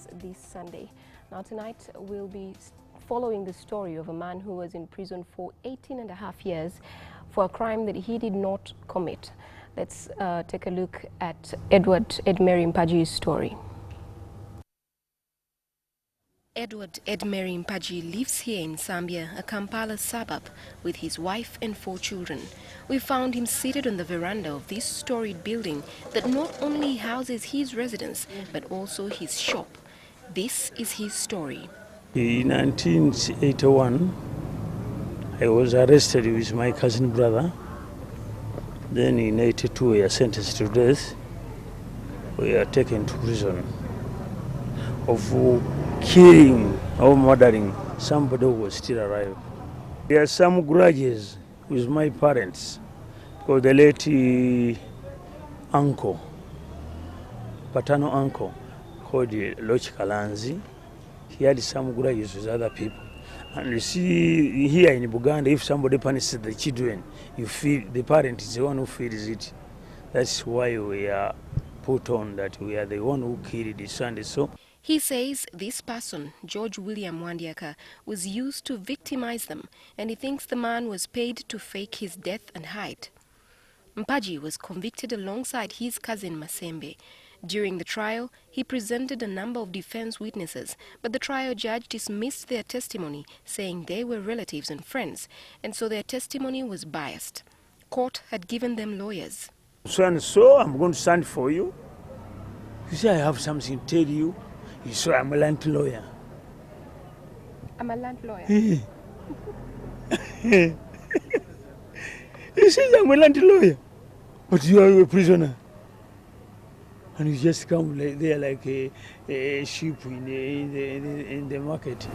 us this Sunday. Now tonight we'll be following the story of a man who was in prison for 18.5 years for a crime that he did not commit. Let's take a look at Edward Edmary Mpaji's story. Edward Edmary Mpaji lives here in Zambia, a Kampala suburb, with his wife and 4 children. We found him seated on the veranda of this storied building that not only houses his residence, but also his shop. This is his story. In 1981, I was arrested with my cousin brother. Then in 82, we are sentenced to death. We are taken to prison of killing or murdering somebody who was still alive. There are some grudges with my parents because the late uncle, paternal uncle, called Loch Kalanzi, he had some grudges with other people. And you see, here in Buganda, if somebody punishes the children, you feel the parent is the one who feels it. That's why we are put on that we are the one who killed his son. So he says this person, George William Wandiaka, was used to victimize them, and he thinks the man was paid to fake his death and hide. Mpaji was convicted alongside his cousin Masembe. During the trial, he presented a number of defense witnesses, but the trial judge dismissed their testimony, saying they were relatives and friends, and so their testimony was biased. Court had given them lawyers. So and so, I'm going to stand for you. You say I have something to tell you. You say I'm a land lawyer. I'm a land lawyer? He says I'm a land lawyer, but you are a prisoner. And you just come there like a sheep in the market.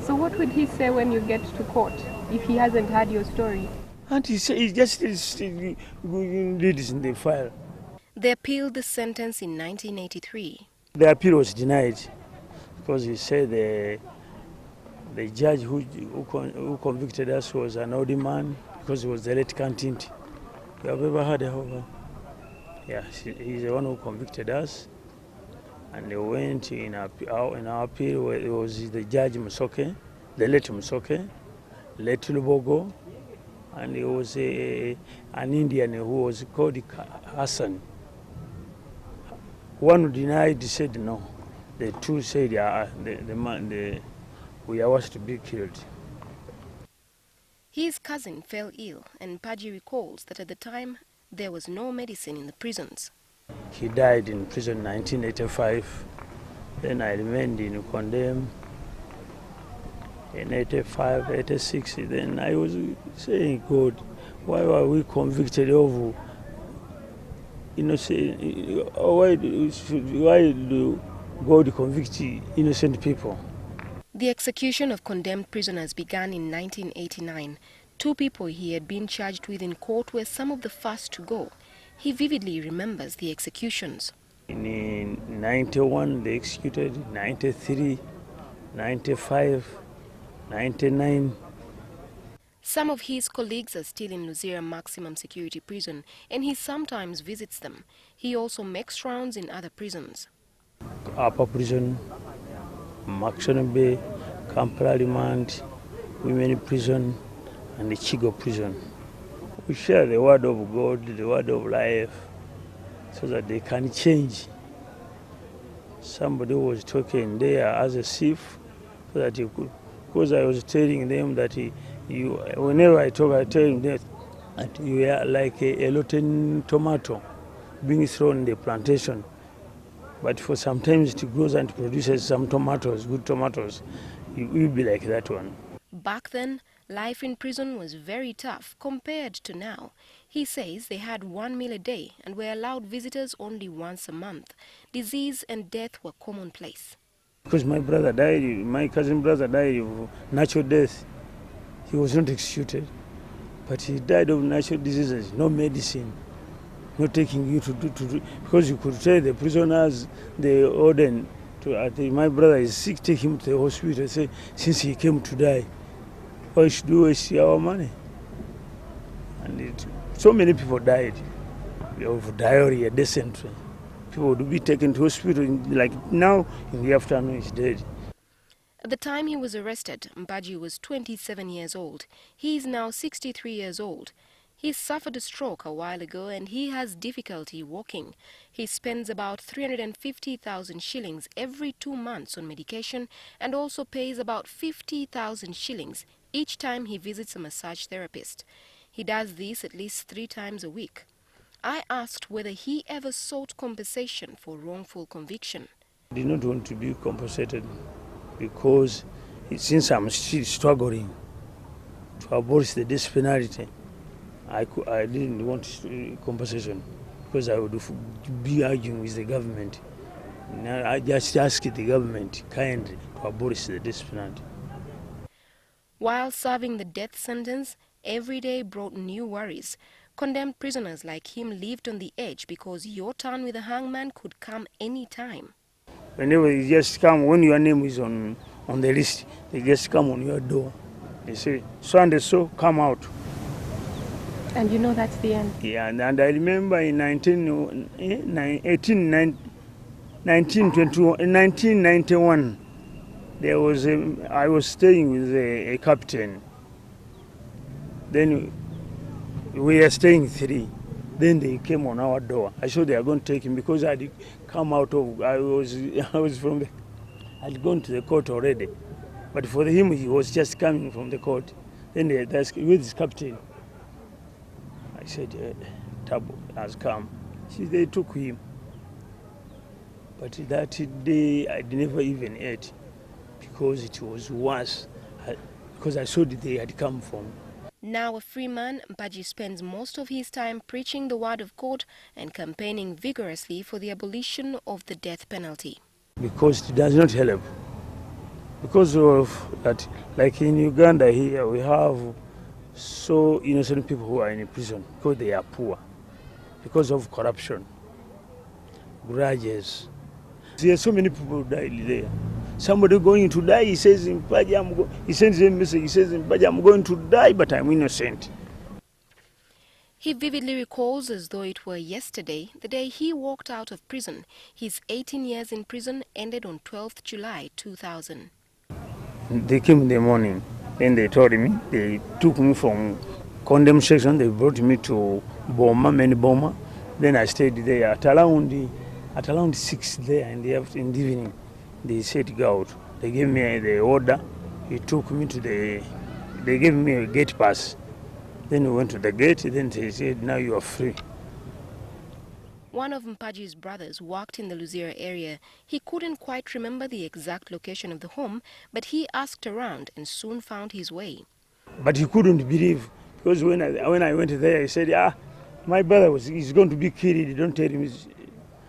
So what would he say when you get to court if he hasn't heard your story? And he just reads in the file. They appealed the sentence in 1983. The appeal was denied because he said the judge who convicted us was an old man because he was the late cantant. You have ever heard of her? Yeah, he's the one who convicted us. And they went in our appeal where it was the judge Musoke, the late Musoke, late Lubogo, and it was an Indian who was called Hassan. One who denied said no. The two said we are to be killed. His cousin fell ill, and Mpaji recalls that at the time there was no medicine in the prisons. He died in prison in 1985. Then I remained in Condemn in 85, 86. Then I was saying, God, why were we convicted of innocent? Why do God convict innocent people? The execution of condemned prisoners began in 1989. 2 people he had been charged with in court were some of the first to go. He vividly remembers the executions. In 91 they executed, 93, 95, 99. Some of his colleagues are still in Luzira Maximum Security Prison, and he sometimes visits them. He also makes rounds in other prisons. Upper Prison, Maximum Bay, Kampala Remand, Women Prison, and the Chigo Prison. We share the word of God, the word of life, so that they can change. Somebody was talking there as a thief, so that you could, because I was telling them that whenever I talk, I tell him that you are like a rotten tomato being thrown in the plantation. But for sometimes it grows and produces some tomatoes, good tomatoes. You will be like that one. Back then, life in prison was very tough compared to now. He says they had 1 meal a day and were allowed visitors only once a month. Disease and death were commonplace. Because my brother died, my cousin brother died of natural death. He was not executed, but he died of natural diseases, no medicine, not taking you to do, because you could tell the prisoners, the order, my brother is sick, take him to the hospital, say, since he came to die, why should we waste our money? And so many people died of diarrhea, dysentery. people would be taken to hospital. Like now, in the afternoon, he's dead. At the time he was arrested, Mpaji was 27 years old. He is now 63 years old. He suffered a stroke a while ago and he has difficulty walking. He spends about 350,000 shillings every 2 months on medication and also pays about 50,000 shillings each time he visits a massage therapist. He does this at least 3 times a week. I asked whether he ever sought compensation for wrongful conviction. I did not want to be compensated because since I'm still struggling to abolish the death penalty, I didn't want compensation because I would be arguing with the government. Now I just asked the government kindly to abolish the death penalty. While serving the death sentence, every day brought new worries. Condemned prisoners like him lived on the edge because your turn with the hangman could come any time. Whenever you just come, when your name is on the list, they just come on your door. They say, so and so, come out. And you know that's the end? Yeah, and I remember in 1991, I was staying with a captain. Then we were staying 3. Then they came on our door. I saw they are going to take him because I'd come out of, I'd gone to the court already. But for him, he was just coming from the court. Then they asked, with his captain. I said, Tabo has come. They took him. But that day, I never even ate because it was worse. Because I saw that they had come from. Now a free man, Mpaji spends most of his time preaching the word of God and campaigning vigorously for the abolition of the death penalty. Because it does not help. Because of that, like in Uganda here, we have so innocent people who are in prison because they are poor, because of corruption, grudges. There are so many people who died there. Somebody going to die, he says in Mpaji, he sends a message, he says in Mpaji, I'm going to die, but I'm innocent. He vividly recalls as though it were yesterday, the day he walked out of prison. His 18 years in prison ended on 12th July 2000. They came in the morning, and they told me, they took me from condemned section, they brought me to Boma, main Boma. Then I stayed there at around 6 there in the evening. They said go out. They gave me the order. He took me to they gave me a gate pass. Then we went to the gate, then they said, now you are free. One of Mpaji's brothers worked in the Luzira area. He couldn't quite remember the exact location of the home, but he asked around and soon found his way. But he couldn't believe, because when I went there, he said, my brother he's going to be killed, don't tell him.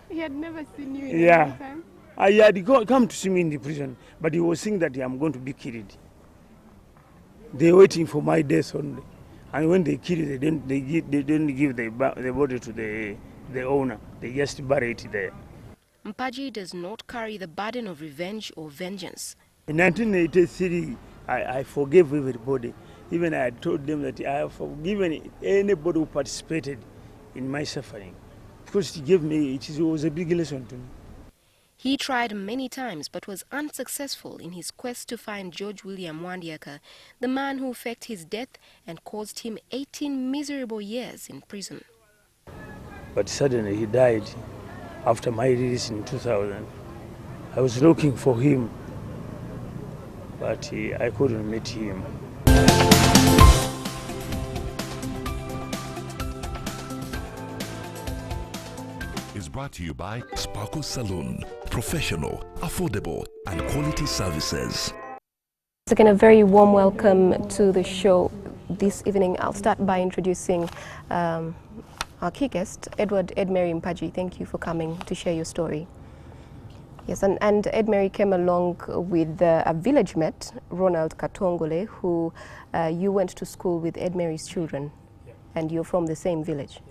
He had never seen you in any time? I had come to see me in the prison, but he was saying that I'm going to be killed. They're waiting for my death only. And when they kill it, they didn't give the body to the owner. They just bury it there. Mpaji does not carry the burden of revenge or vengeance. In 1983, I forgave everybody. Even I told them that I have forgiven anybody who participated in my suffering. Because it was a big lesson to me. He tried many times but was unsuccessful in his quest to find George William Wandiaka, the man who faked his death and caused him 18 miserable years in prison. But suddenly he died after my release in 2000. I was looking for him, but I couldn't meet him. Is brought to you by Sparkle Saloon. Professional, affordable, and quality services. Once again, a very warm welcome to the show this evening. I'll start by introducing our key guest, Edmary Mpaji. Thank you for coming to share your story. Yes, and Edmary came along with a village mate, Ronald Katongole, who you went to school with Edmary's children, and you're from the same village.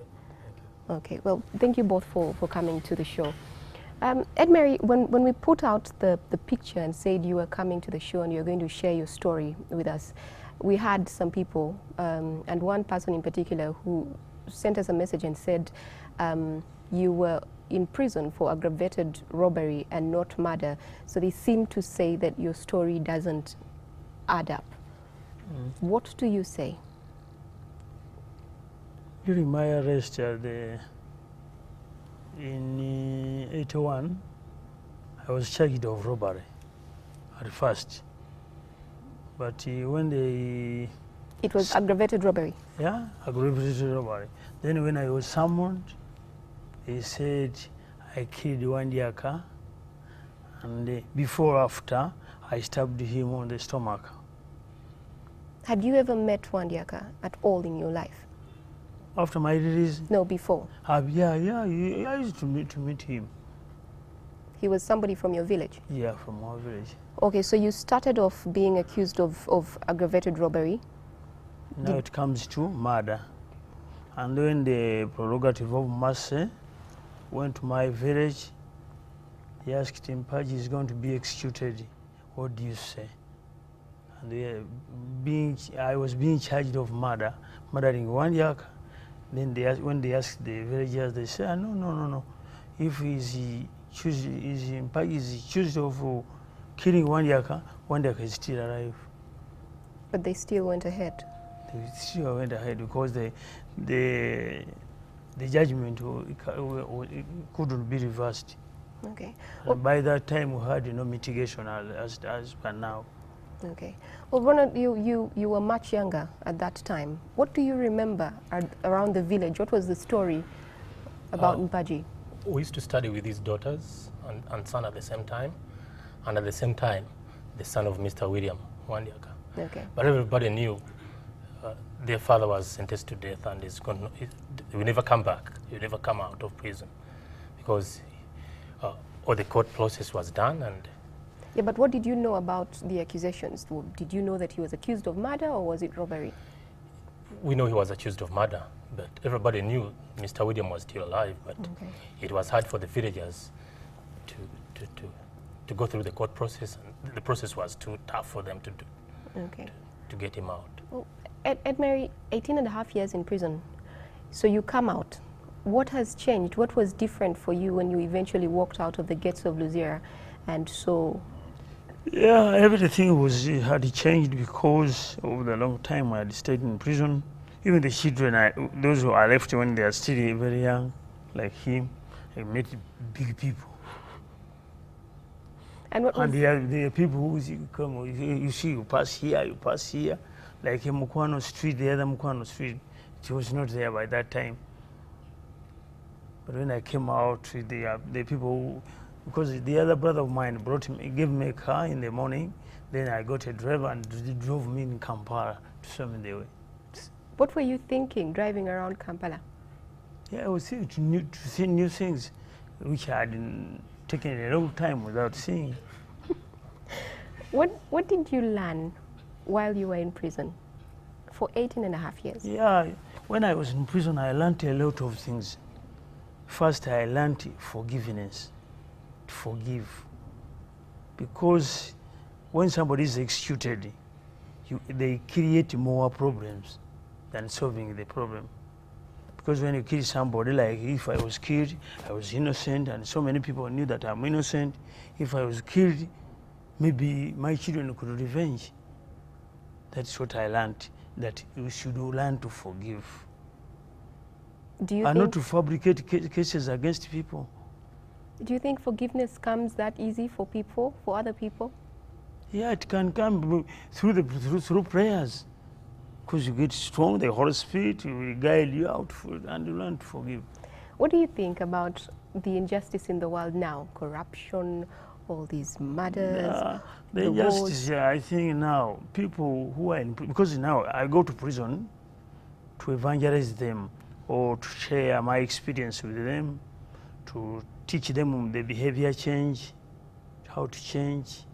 Okay, well, thank you both for coming to the show. Edmary, when we put out the picture and said you were coming to the show and you're going to share your story with us, we had some people, and one person in particular who sent us a message and said you were in prison for aggravated robbery and not murder. So they seem to say that your story doesn't add up. What do you say? During my arrest in 81, I was charged of robbery at first. But when they... It was aggravated robbery? Yeah, aggravated robbery. Then when I was summoned, they said I killed Wandiaka, and before after, I stabbed him on the stomach. Had you ever met Wandiaka at all in your life? After my release? No, before. Yeah, I used to meet him. He was somebody from your village? Yeah, from our village. Okay, so you started off being accused of aggravated robbery. Now it comes to murder. And when the prerogative of mercy went to my village, he asked him, Paji is going to be executed. What do you say? And I was being charged of murdering Wandiaka. Then when they asked the villagers, they said, no. If Paji is accused of killing Wandiaka is still alive. But they still went ahead? They still went ahead because the judgment couldn't be reversed. Okay. Well, by that time, we had no mitigation as per now. Okay. Well, Ronald, you were much younger at that time. What do you remember around the village? What was the story about Mpaji? We used to study with his daughters and son at the same time, and at the same time, the son of Mr. William Wandiaka. Okay. But everybody knew their father was sentenced to death, and he will never come back. He will never come out of prison because all the court process was done. And yeah, but what did you know about the accusations? Did you know that he was accused of murder, or was it robbery? We know he was accused of murder, but everybody knew Mr. William was still alive. But it was hard for the villagers to go through the court process, and the process was too tough for them to do, to get him out. Well, Ed Mary, 18.5 years in prison. So you come out. What has changed? What was different for you when you eventually walked out of the gates of Luzira? And so... Yeah, everything had changed because of the long time I had stayed in prison. Even the children, those who are left when they are still very young, like him, I met big people. And what was... there are people who come, you see, you pass here, like in Mukwano Street, the other Mukwano Street, it was not there by that time. But when I came out, the people who, because the other brother of mine gave me a car in the morning, then I got a driver and he drove me in Kampala to show me the way. What were you thinking driving around Kampala? Yeah, I was seeing to see new things, which I had taken a long time without seeing. What did you learn while you were in prison for 18.5 years? Yeah, when I was in prison, I learned a lot of things. First, I learned forgiveness, to forgive. Because when somebody is executed, they create more problems than solving the problem. Because when you kill somebody, like if I was killed, I was innocent, and so many people knew that I'm innocent. If I was killed, maybe my children could revenge. That's what I learned, that you should learn to forgive. Do you and think, not to fabricate cases against people. do you think forgiveness comes that easy for people, for other people? Yeah, it can come through prayers. Because you get strong, the Holy Spirit will guide you out and you learn to forgive. What do you think about the injustice in the world now? Corruption, all these murders, the injustice, yeah, I think now, people who are in prison, because now I go to prison to evangelize them or to share my experience with them, to teach them the behavior change, how to change.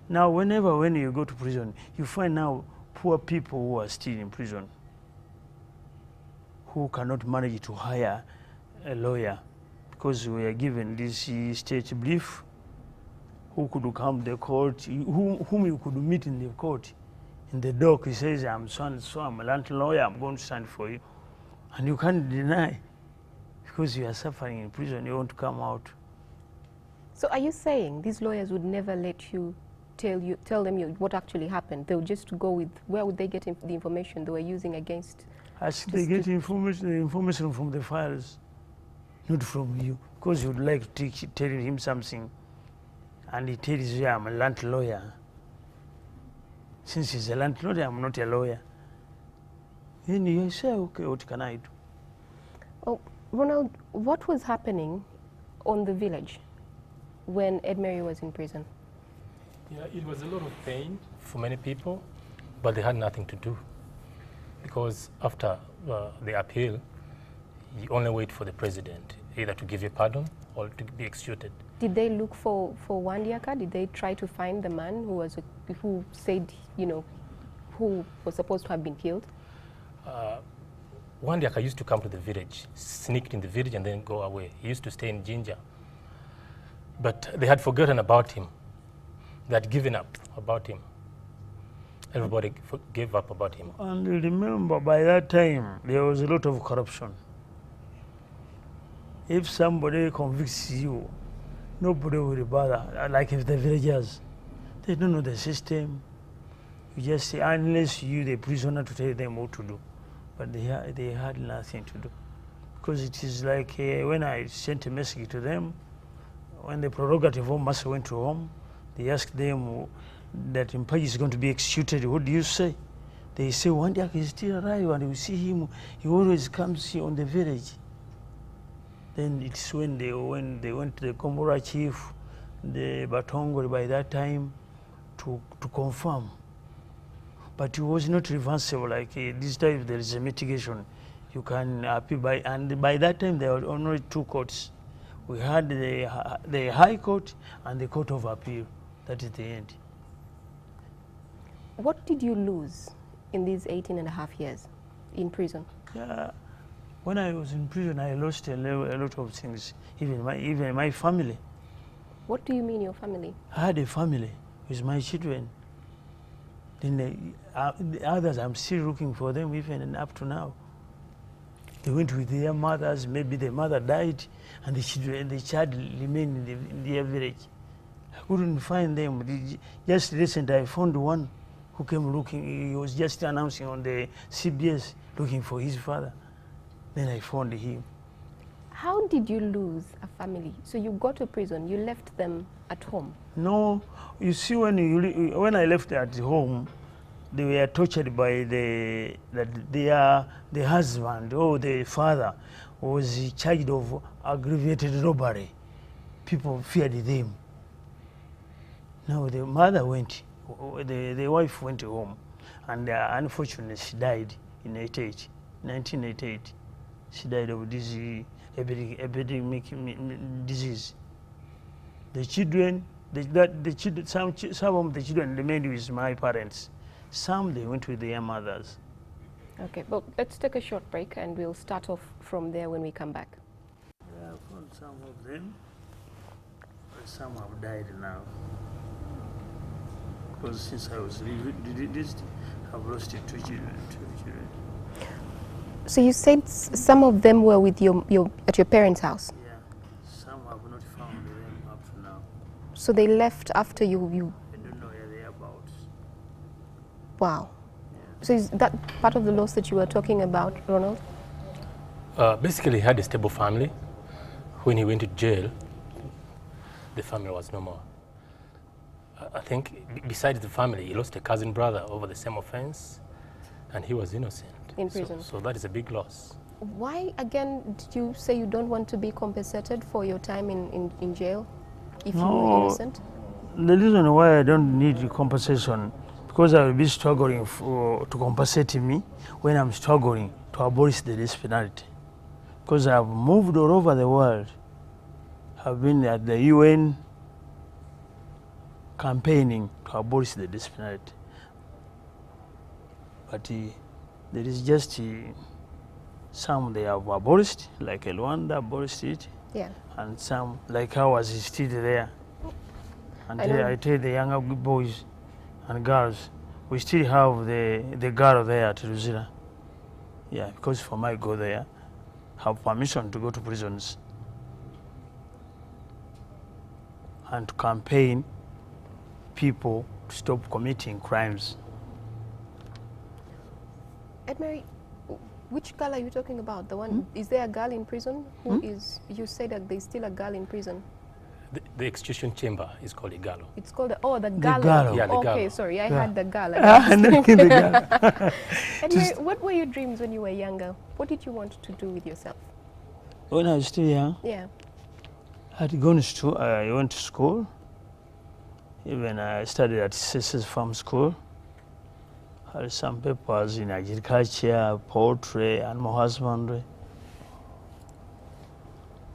Now, when you go to prison, you find now poor people who are still in prison, who cannot manage to hire a lawyer because we are given this state brief, who could come to the court, whom you could meet in the court. In the dock, he says, I'm so and so, I'm a land lawyer, I'm going to stand for you. And you can't deny, because you are suffering in prison, you want to come out. So are you saying these lawyers would never let you tell them what actually happened? They would just go with, where would they get the information they were using against? They get the information from the files, not from you, because you would like to tell him something, and he tells you, I'm a land lawyer. Since he's a land lawyer, I'm not a lawyer. Then you say, okay, what can I do? Oh, Ronald, what was happening on the village when Ed Mary was in prison? Yeah, it was a lot of pain for many people, but they had nothing to do. Because after the appeal, you only wait for the president, either to give you pardon or to be executed. Did they look for Wandiaka? Did they try to find the man who said, who was supposed to have been killed? Wandiaka used to come to the village, sneaked in the village and then go away. He used to stay in Jinja. But they had forgotten about him. They had given up about him. Everybody gave up about him. And remember, by that time, there was a lot of corruption. If somebody convicts you, nobody will bother. Like if the villagers, they don't know the system. You just say, unless you, the prisoner, to tell them what to do. But they had nothing to do. Because it is like when I sent a message to them, when the prerogative officer went to home, they asked them that Mpaji is going to be executed. What do you say? They say, Wandiaka is still alive, and we see him. He always comes here on the village. Then it's when they went to the Komora chief, the Batongori by that time, to confirm. But it was not reversible. Like this time, there is a mitigation. You can appeal by, and by that time there were only two courts. We had the High Court and the Court of Appeal. That is the end. What did you lose in these 18.5 years in prison? Yeah, when I was in prison, I lost a lot of things. Even my family. What do you mean, your family? I had a family with my children. Then the others, I'm still looking for them even up to now. They went with their mothers. Maybe the mother died, and the child remained in their village. I couldn't find them. Just recently, I found one who came looking. He was just announcing on the CBS looking for his father. Then I found him. How did you lose a family? So you got to prison, you left them at home? No, you see, when I left at home, they were tortured by the husband or the father was charged of aggravated robbery. People feared them. Now the mother went, the wife went home, and unfortunately she died in 1988. She died of this epidemic disease. The children, some of the children remained with my parents. Some, they went with their mothers. Okay, well, let's take a short break and we'll start off from there when we come back. I found some of them, but some have died now. Because since I was released, I've lost two children. So you said some of them were with at your parents' house? Yeah, some have not found them up to now. So they left after you? I don't know where they are about. Wow. Yeah. So is that part of the loss that you were talking about, Ronald? Basically, he had a stable family. When he went to jail, the family was no more. I think besides the family, he lost a cousin brother over the same offense, and he was innocent. In prison. So that is a big loss. Why, again, did you say you don't want to be compensated for your time in jail if you were innocent? The reason why I don't need compensation, because I will be struggling to compensate me when I'm struggling to abolish the death penalty. Because I've moved all over the world. I've been at the UN campaigning to abolish the death penalty. But there is just some they have abolished, like Rwanda abolished it. Yeah. And some, like ours, is still there. And I tell the younger boys and girls, we still have the girl there at Ruzira. Yeah, because for my go there, have permission to go to prisons and to campaign people to stop committing crimes. Edmary, which girl are you talking about? The one, is there a girl in prison who is, you say that there's still a girl in prison? The execution chamber is called a gallows. It's called, the gallows. gallows. Yeah, the okay, gallows. sorry, I had the girl. The Edmary, what were your dreams when you were younger? What did you want to do with yourself? When I was still young, Yeah. I had gone to I went to school. Even I studied at CSS Farm School. Had some papers in agriculture, poultry, animal husbandry.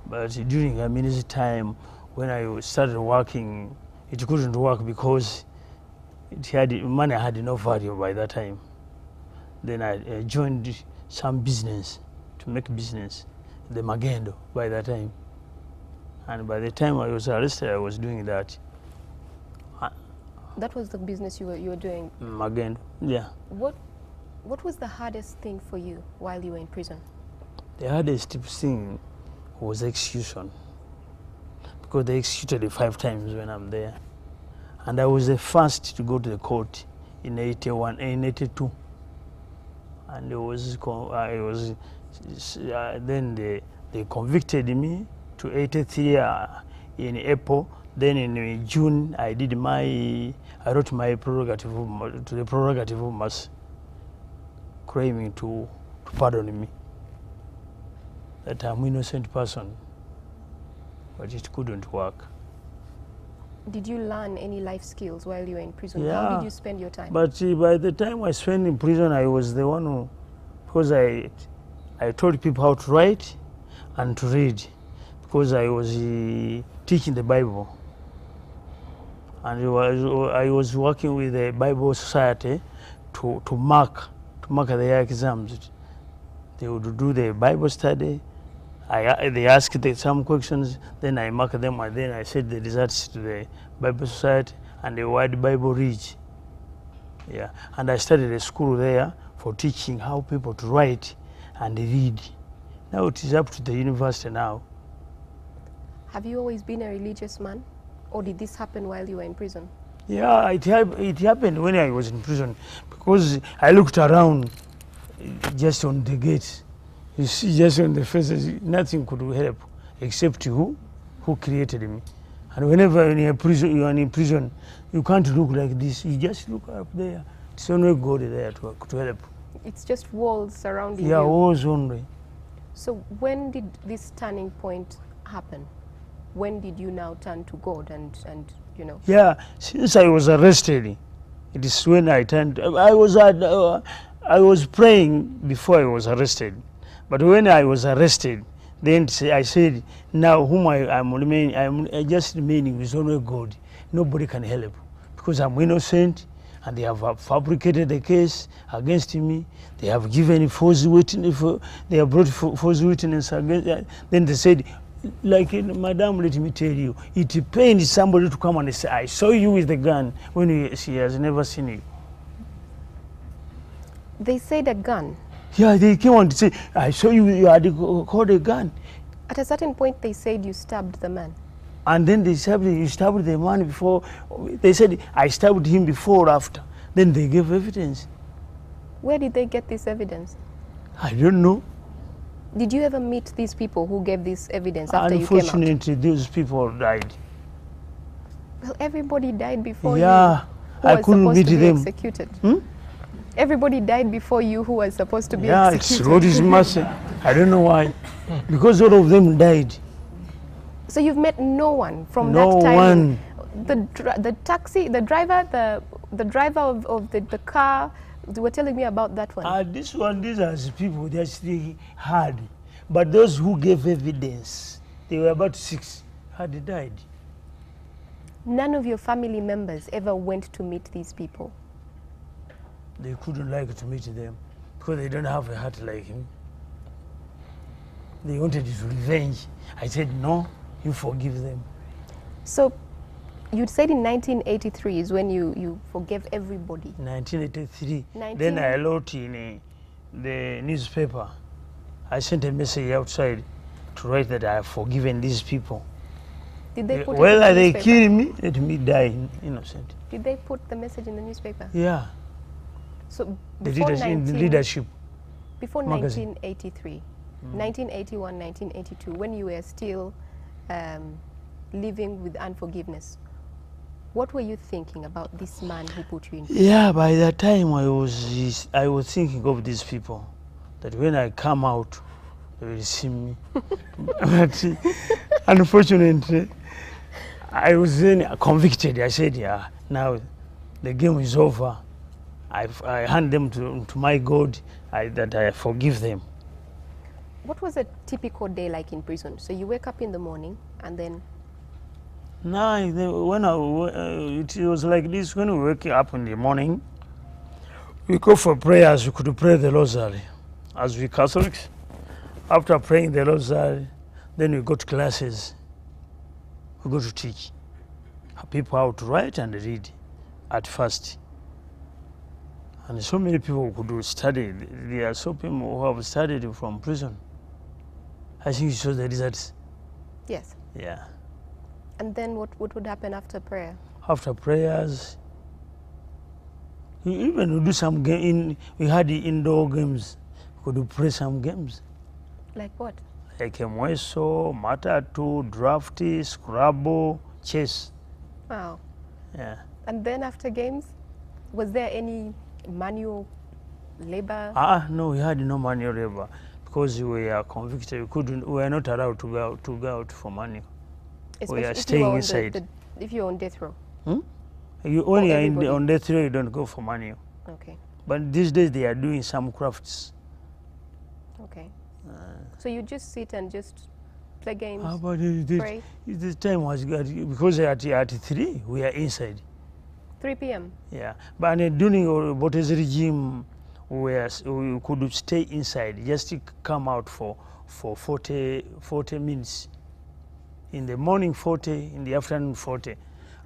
But during a minute's time, when I started working, it couldn't work because money had no value by that time. Then I joined some business, to make business, the Magendo by that time. And by the time I was arrested, I was doing that. That was the business you were doing. Magendo, yeah. What was the hardest thing for you while you were in prison? The hardest thing was execution, because they executed me 5 times when I'm there. And I was the first to go to the court in 81, in 82. And then they convicted me to 83 in April. Then in June, I wrote my prerogative to the prerogative of mercy, claiming to pardon me, that I'm an innocent person, but it couldn't work. Did you learn any life skills while you were in prison? Yeah. How did you spend your time? But by the time I spent in prison, I was the one who, because I taught people how to write and to read, because I was teaching the Bible. And I was working with the Bible Society to mark their exams. They would do the Bible study. They asked some questions, then I marked them, and then I sent the results to the Bible Society and the Word Bible Reach. Yeah, and I started a school there for teaching how people to write and read. Now it is up to the university now. Have you always been a religious man? Or did this happen while you were in prison? Yeah, it happened when I was in prison, because I looked around just on the gates. You see, just on the faces, nothing could help except who created me. And whenever you are in prison, you can't look like this. You just look up there. It's only God there to help. It's just walls surrounding you. Yeah, walls only. So when did this turning point happen? When did you now turn to God and you know? Yeah, since I was arrested, it is when I turned. I was praying before I was arrested, but when I was arrested, then I said, now whom I'm just remaining with only God. Nobody can help, because I'm innocent, and they have fabricated a case against me. They have given false witness. They have brought false witness against. Then they said, like, Madam, let me tell you, it pains somebody to come and say, I saw you with the gun, when she has never seen you. They said a gun. Yeah, they came on to say, I saw you had caught a gun. At a certain point, they said you stabbed the man. And then they said, you stabbed the man before. They said, I stabbed him before or after. Then they gave evidence. Where did they get this evidence? I don't know. Did you ever meet these people who gave this evidence after you came out? Unfortunately, those people died. Well, everybody died before you. Yeah, I couldn't meet them. Executed. Everybody died before you who was supposed to be executed. Yeah, it's God is mercy. I don't know why. Because all of them died. So you've met no one from that time? No one. The taxi, the driver of the car, they were telling me about that one. These are people they actually had. But those who gave evidence, they were about 6, had died. None of your family members ever went to meet these people? They couldn't like to meet them because they don't have a heart like him. They wanted his revenge. I said, no, you forgive them. So you said in 1983 is when you forgave everybody. 1983. Then I wrote in the newspaper. I sent a message outside to write that I have forgiven these people. Did they put it in Whether the they newspaper? kill me, let me die innocent. Did they put the message in the newspaper? Yeah, So the before leaders, in the 19 leadership. Before magazine. 1983, 1981, 1982, when you were still living with unforgiveness, what were you thinking about this man who put you in prison? Yeah, by that time I was thinking of these people, that when I come out, they will see me. But unfortunately, I was then convicted. I said, yeah, now the game is over. I hand them to my God, that I forgive them. What was a typical day like in prison? So you wake up in the morning and then Now, it was like this, when we wake up in the morning, we go for prayers. We could pray the rosary, as we Catholics. After praying the rosary, then we go to classes. We go to teach people how to write and read at first. And so many people who could study. There are so people who have studied from prison. I think you saw the results. yes. Yeah. And then what would happen after prayer? After prayers, we even would do some game. We had the indoor games. We could play some games Like what? like Mweso, Matatu, Drafty, Scrabble, chess. Wow. Yeah. And then after games, was there any manual labor? No, we had no manual labor because we were convicted. We were not allowed to go out for manual. We are Especially if you staying were on inside. if you're on death row. When you are everybody. on death row, you don't go for manual. Okay. But these days they are doing some crafts. Okay. So you just sit and just play games, But pray. the time was good because at 3 we are inside. 3 p.m. Yeah, but during Bote's regime, we could stay inside, just to come out for 40 minutes. In the morning 40, in the afternoon 40.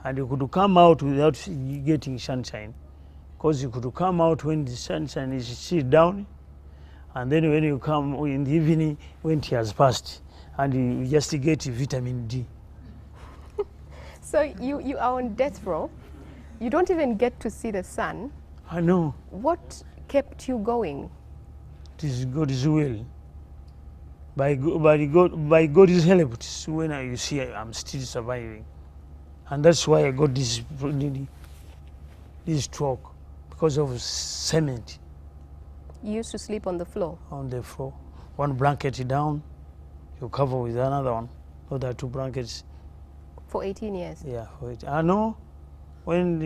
And you could come out without getting sunshine. Because you could come out when the sunshine is still down, and then when you come in the evening, when it has passed, and you just get vitamin D. So you are on death row. You don't even get to see the sun. I know, What kept you going? it is God's will. By God's help, it is when you see I'm still surviving. And that's why I got this stroke, because of cement You used to sleep on the floor. on the floor. One blanket down, you cover with another one. Other 2 blankets. For 18 years. Yeah, wait. I know when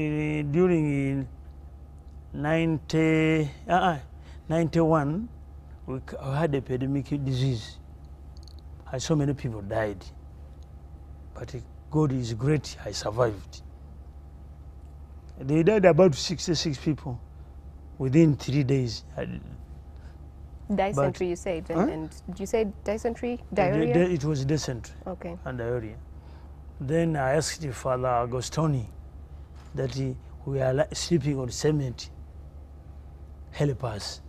during 91, we had a pandemic disease. And so many people died. But God is great, I survived. They died about 66 people within 3 days. Dysentery, you said. Huh? And did you say dysentery? Diarrhea? It was dysentery Okay. and diarrhea. Then I asked Father Agostoni that we are sleeping on cement, help us.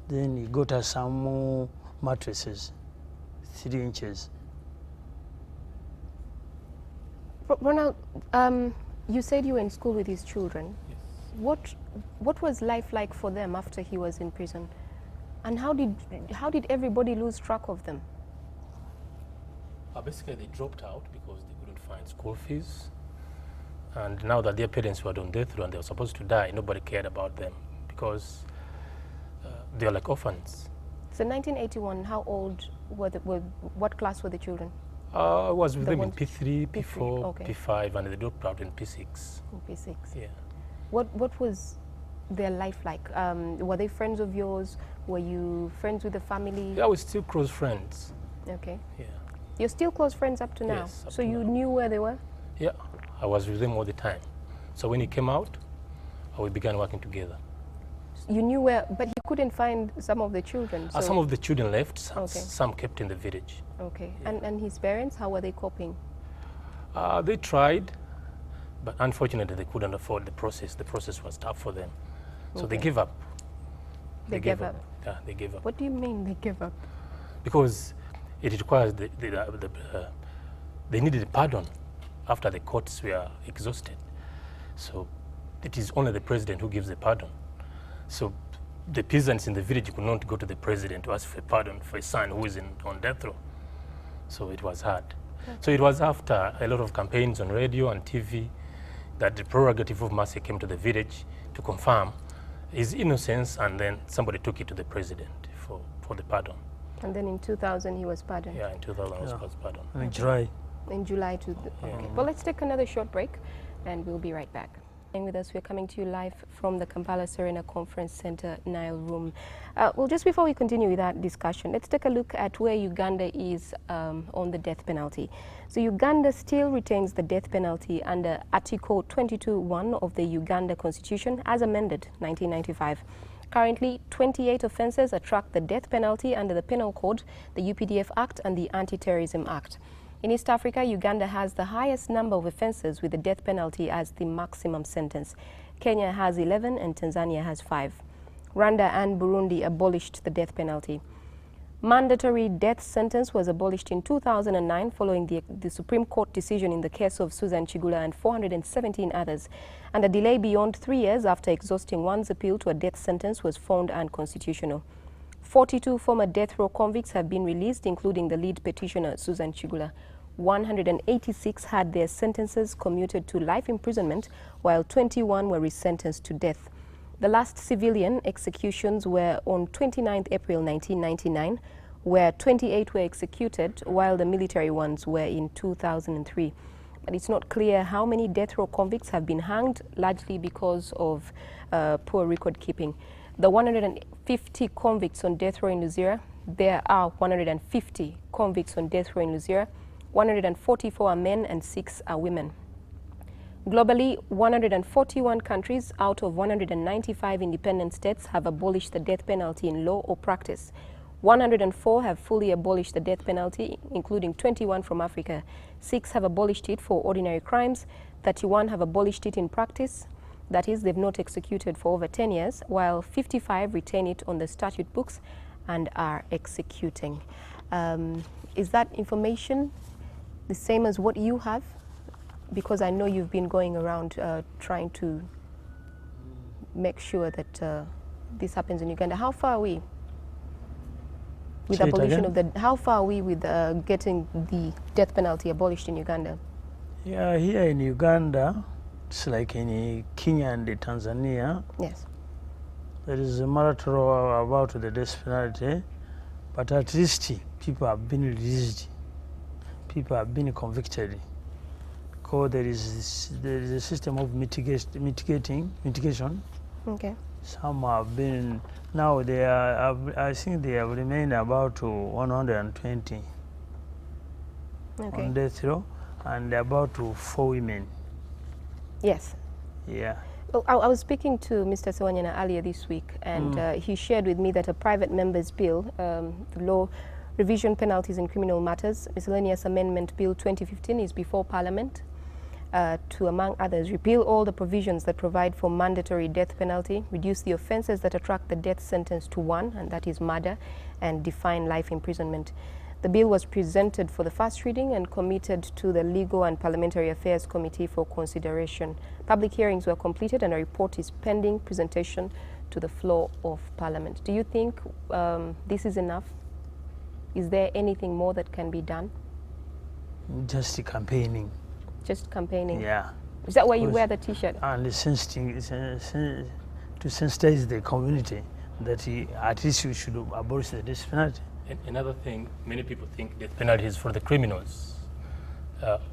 Then he got us some more mattresses, 3 inches. Ronald, you said you were in school with his children. Yes. What was life like for them after he was in prison? And how did everybody lose track of them? Basically, they dropped out because they couldn't find school fees. And now that their parents were on death row and they were supposed to die, nobody cared about them because they were like orphans. So 1981, how old what class were the children? I was with The them in ones- P3, P3, P4, okay. P5, and they dropped out in P6. In P6. Yeah. What was their life like? Were they friends of yours? Were you friends with the family? Yeah, we're still close friends. Okay. Yeah. You're still close friends up to now? Yes, up So to you now. knew where they were? Yeah, I was with them all the time. So when he came out, we began working together. You knew where, but he couldn't find some of the children. So, Some of the children left, Okay. some kept in the village. okay. Yeah. And his parents, how were they coping? They tried, but unfortunately they couldn't afford the process. The process was tough for them. So they Okay. gave up. They gave up. Yeah, they gave up. What do you mean they gave up? Because it requires they needed a pardon after the courts were exhausted. So it is only the president who gives the pardon. So the peasants in the village could not go to the president to ask for a pardon for a son who is on death row. So it was hard. Okay. So it was after a lot of campaigns on radio and TV that the prerogative of mercy came to the village to confirm his innocence, and then somebody took it to the president for the pardon. And then in 2000 he was pardoned? Yeah, in 2000 he was pardoned. In July. In July. Okay. Well, let's take another short break and we'll be right back. With us, we're coming to you live from the Kampala Serena Conference Center, Nile Room. Well, just before we continue with that discussion, let's take a look at where Uganda is on the death penalty. So Uganda still retains the death penalty under Article 22(1) of the Uganda Constitution as amended 1995. Currently, 28 offences attract the death penalty under the Penal Code, the UPDF Act and the Anti-Terrorism Act. In East Africa, Uganda has the highest number of offences with the death penalty as the maximum sentence. Kenya has 11 and Tanzania has 5. Rwanda and Burundi abolished the death penalty. Mandatory death sentence was abolished in 2009 following the Supreme Court decision in the case of Susan Chigula and 417 others. And a delay beyond 3 years after exhausting one's appeal to a death sentence was found unconstitutional. 42 former death row convicts have been released, including the lead petitioner, Susan Chigula. 186 had their sentences commuted to life imprisonment, while 21 were resentenced to death. The last civilian executions were on 29 April 1999, where 28 were executed, while the military ones were in 2003. But it's not clear how many death row convicts have been hanged, largely because of poor record keeping. The 150 convicts on death row in Luzira, there are 150 convicts on death row in Luzira, 144 are men and 6 are women. Globally, 141 countries out of 195 independent states have abolished the death penalty in law or practice. 104 have fully abolished the death penalty, including 21 from Africa. 6 have abolished it for ordinary crimes, 31 have abolished it in practice. That is, they've not executed for over 10 years, while 55 retain it on the statute books and are executing. Is that information the same as what you have? Because I know you've been going around trying to make sure that this happens in Uganda. How far are we with abolition of the? How far are we with getting the death penalty abolished in Uganda? Yeah, here in Uganda, it's like in Kenya and Tanzania. Yes. There is a moratorium about the death penalty, but at least people have been released. People have been convicted. Because there is a system of mitigation. Okay. Some have been, now they are, I think they have remained about 120 on death row, and about 4 women. Yes. Yeah. Well, I was speaking to Mr. Sewanyana earlier this week, and he shared with me that a private member's bill, the Law Revision Penalties in Criminal Matters, Miscellaneous Amendment Bill 2015, is before Parliament to, among others, repeal all the provisions that provide for mandatory death penalty, reduce the offences that attract the death sentence to 1, and that is murder, and define life imprisonment. The bill was presented for the first reading and committed to the Legal and Parliamentary Affairs Committee for consideration. Public hearings were completed and a report is pending presentation to the floor of Parliament. Do you think this is enough? Is there anything more that can be done? Just campaigning. Just campaigning? Yeah. Is that why you wear the T-shirt? And to sensitize the community that at least we should abolish the death penalty. Another thing, many people think death penalty is for the criminals.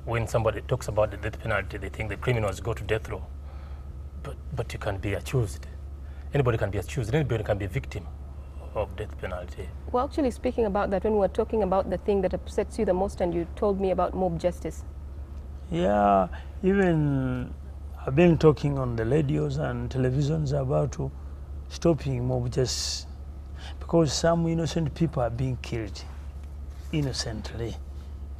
When somebody talks about the death penalty, they think the criminals go to death row. But you can be accused. Anybody can be accused. Anybody can be a victim of death penalty. Well, actually speaking about that, when we were talking about the thing that upsets you the most, and you told me about mob justice. Yeah, even I've been talking on the radios and televisions about stopping mob justice, because some innocent people are being killed innocently.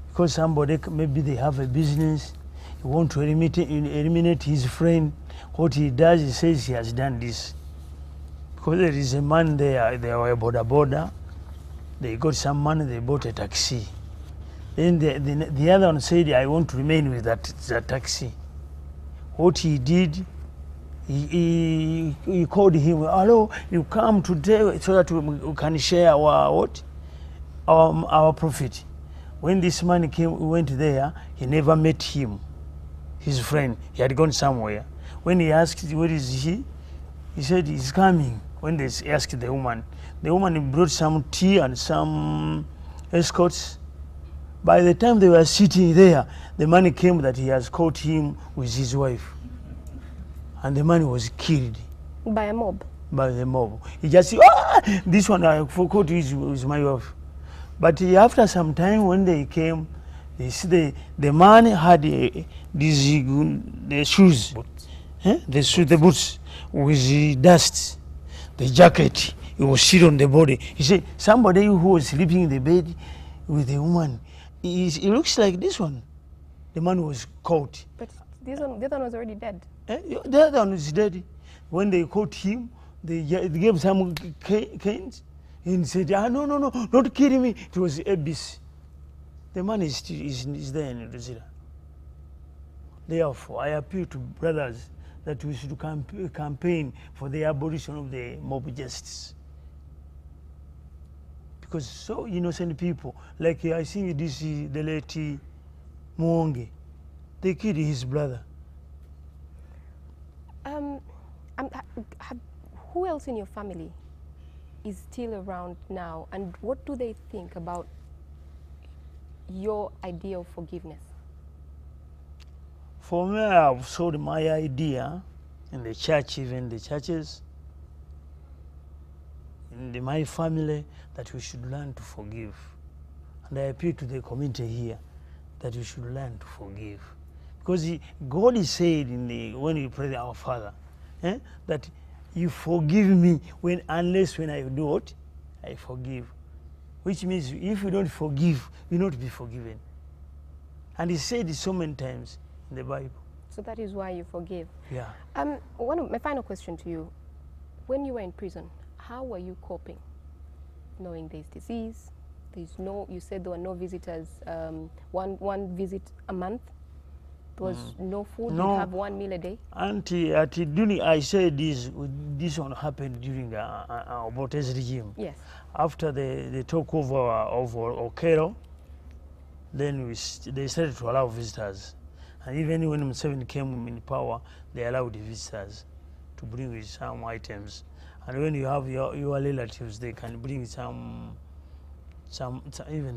Because somebody, maybe they have a business, he wants to eliminate his friend. What he does, he says he has done this. because there is a man there, they were border. They got some money, they bought a taxi. Then the other one said, I want to remain with that taxi. What he did, he called him, hello, you come today so that we can share our profit. When this man went there, he never met him, his friend. He had gone somewhere. When he asked, where is he? He said, he's coming. When they asked the woman brought some tea and some escorts. By the time they were sitting there, the man came that he has caught him with his wife. And the man was killed. By a mob? By the mob. He just said, this one I forgot is my wife. But after some time when they came, they see the man had the shoes, the boots with dust, the jacket. It was shit on the body. He said, somebody who was sleeping in the bed with a woman, it looks like this one. The man was caught. But the other one was already dead. The other one is dead. When they caught him, they gave some canes. And he said, no, don't kill me. It was ABC. The man is there in Brazil. Therefore, I appeal to brothers that we should campaign for the abolition of the mob justice. Because so innocent people, like I think this is the late Muonge, they killed his brother. Who else in your family is still around now, and what do they think about your idea of forgiveness? For me, I've sold my idea in the church, even the churches, in my family, that we should learn to forgive. And I appeal to the community here that we should learn to forgive. Because God is said when we pray our Father, that you forgive me unless when I do what? I forgive. Which means if we don't forgive, we will not be forgiven. And he said it so many times in the Bible. So that is why you forgive. Yeah. My final question to you, when you were in prison, how were you coping? Knowing there's disease, you said there were no visitors, one visit a month. There was no food, you have 1 meal a day? During, I said this one happened during Obote's regime. Yes. After they took over of Okero, then they started to allow visitors. And even when Museveni came in power, they allowed the visitors to bring with some items. And when you have your relatives, they can bring even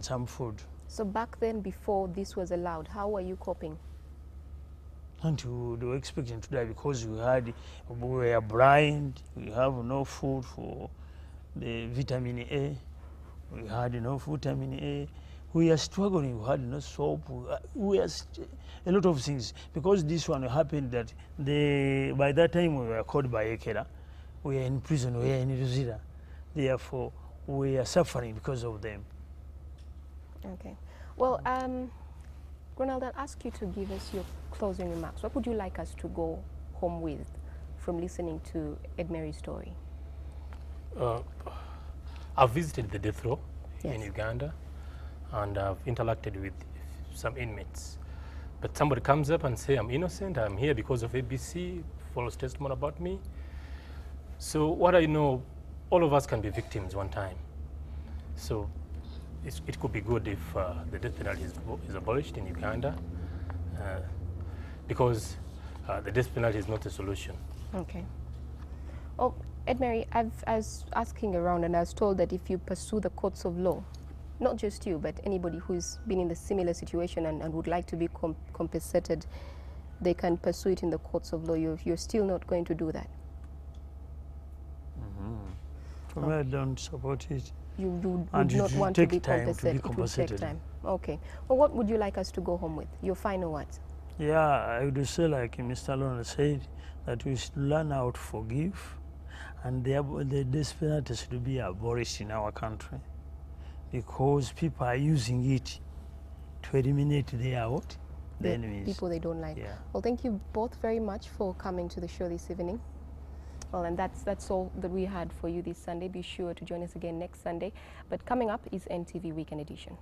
some food. So back then, before this was allowed, how were you coping? And they were expecting to die because we were blind, we have no food for the vitamin A, we had no vitamin A, we are struggling, we had no soap, we are a lot of things. Because this one happened that by that time we were caught by Ekera, we are in prison, we are in Ruzira. Therefore, we are suffering because of them. Okay. Well, Ronald, I'll ask you to give us your closing remarks. What would you like us to go home with from listening to Ed Mary's story? I've visited the death row Yes. in Uganda, and I've interacted with some inmates. But somebody comes up and says, I'm innocent, I'm here because of ABC, follows testimony about me. So what I know, all of us can be victims one time. So it could be good if the death penalty is abolished in Uganda, because the death penalty is not a solution. Okay. Well, Ed Mary, I was asking around, and I was told that if you pursue the courts of law, not just you, but anybody who's been in the similar situation and would like to be compensated, they can pursue it in the courts of law. You're still not going to do that? For me, I don't support it. You would not want to be compensated. It will take time. Okay. Well, what would you like us to go home with? Your final words? Yeah, I would say, like Mr. Ronald said, that we should learn how to forgive, and the death penalty should be abolished in our country, because people are using it to eliminate their enemies. People they don't like. Yeah. Well, thank you both very much for coming to the show this evening. Well, and that's all that we had for you this Sunday. Be sure to join us again next Sunday. But coming up is NTV Weekend Edition.